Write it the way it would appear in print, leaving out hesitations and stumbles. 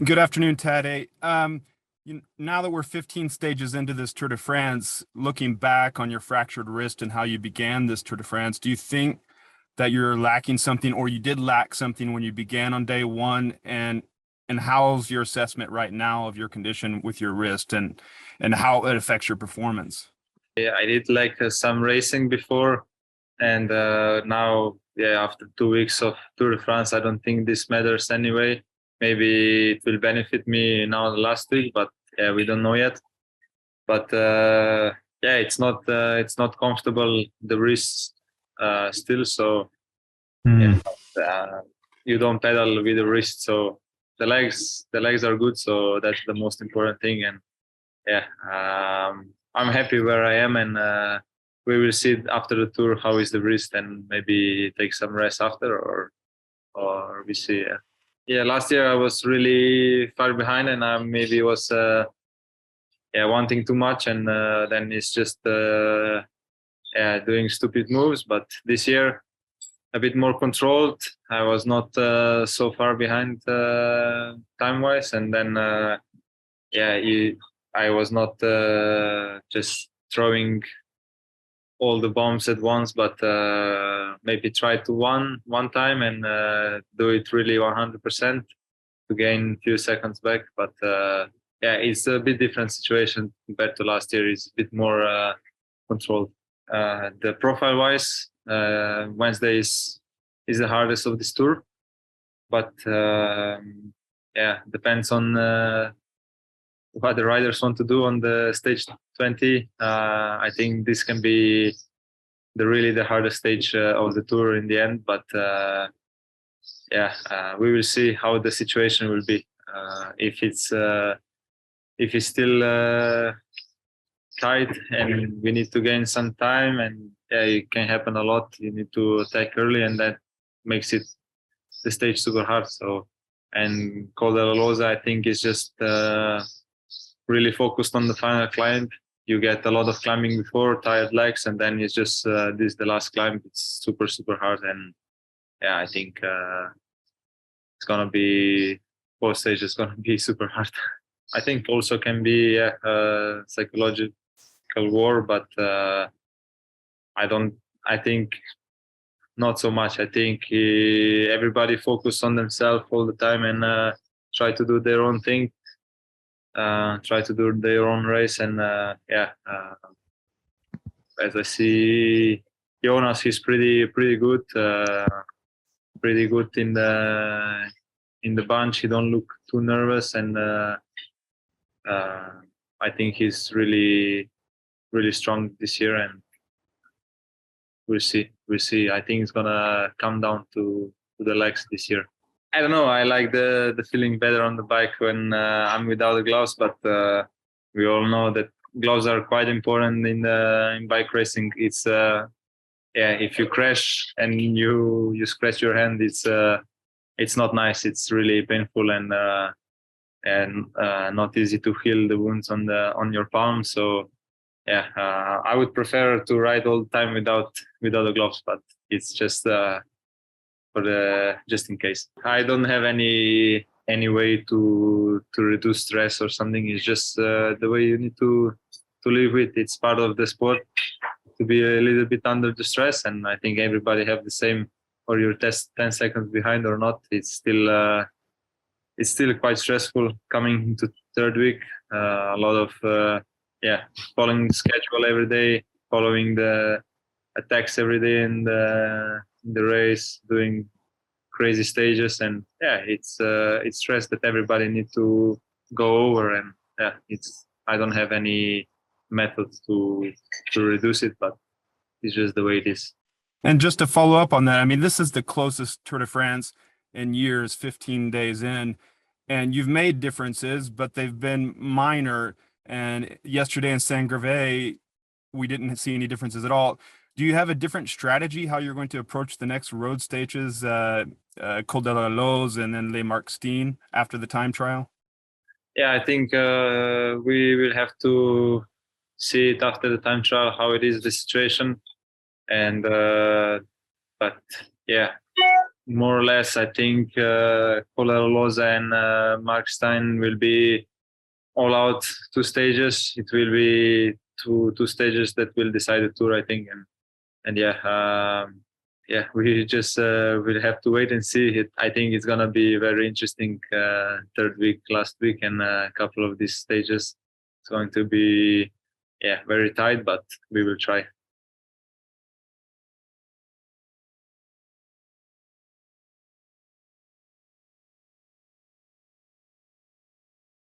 Good afternoon, Tadej. Now that we're 15 stages into this Tour de France, looking back on your fractured wrist and how you began this Tour de France, do you think that you're lacking something, or you did lack something when you began on day one? And how's your assessment right now of your condition with your wrist and how it affects your performance? Yeah, I did like some racing before, and now, yeah, after 2 weeks of Tour de France, I don't think this matters anyway. Maybe it will benefit me now the last week, but yeah, we don't know yet. But yeah, it's not comfortable the wrist still. So Hmm. yeah, uh, you don't pedal with the wrist, so the legs are good. So that's the most important thing. And yeah, I'm happy where I am, and we will see after the tour how is the wrist, and maybe take some rest after, or we see. Yeah, last year I was really far behind, and I maybe was yeah, wanting too much, and then it's just yeah, doing stupid moves. But this year a bit more controlled. I was not so far behind time wise, and then yeah, I was not just throwing all the bombs at once, but maybe try to one time and do it really 100% to gain a few seconds back. But yeah, it's a bit different situation compared to last year. It's a bit more controlled. The profile wise, Wednesday is the hardest of this tour, but yeah, depends on what the riders want to do on the stage 20. I think this can be the hardest stage of the tour in the end. But yeah, we will see how the situation will be. If it's still tight and we need to gain some time, and yeah, it can happen a lot. You need to attack early, and that makes it the stage super hard. So, and Col de la Loza, I think, is just really focused on the final climb. You get a lot of climbing before, tired legs, and then it's just this the last climb. It's super hard, and yeah, I think it's gonna be both stages gonna be super hard. I think also can be psychological war, but I don't. I think not so much. I think everybody focus on themselves all the time and try to do their own thing, try to do their own race, and yeah. As I see, Jonas, he's pretty good, pretty good in the bunch. He don't look too nervous, and uh, I think he's really strong this year, and we'll see. We'll see. I think it's gonna come down to the legs this year. I don't know. I like the feeling better on the bike when I'm without the gloves, but we all know that gloves are quite important in bike racing. It's yeah, if you crash and you scratch your hand, it's not nice. It's really painful, and not easy to heal the wounds on your palm. So yeah, I would prefer to ride all the time without the gloves, but it's just for the just in case. I don't have any way to reduce stress or something. It's just the way you need to live with. It's part of the sport to be a little bit under the stress, and I think everybody have the same. Or you're 10 seconds behind or not, it's still quite stressful coming into third week. A lot of yeah, following the schedule every day, following the attacks every day in the race, doing crazy stages, and yeah, it's stress that everybody need to go over, and yeah, it's I don't have any method to reduce it, but it's just the way it is. And just to follow up on that, I mean, this is the closest Tour de France in years, 15 days in, and you've made differences, but they've been minor. And yesterday in Saint-Gervais, we didn't see any differences at all. Do you have a different strategy how you're going to approach the next road stages, Col de la Loze and then Les Marques after the time trial? Yeah, I think we will have to see it after the time trial how it is the situation, and but yeah, more or less, I think Kolaroloza and Markstein will be all out 2 stages. It will be two stages that will decide the tour, I think. And yeah, we just will have to wait and see. I think it's gonna be very interesting. Third week, last week, and a couple of these stages. It's going to be very tight, but we will try.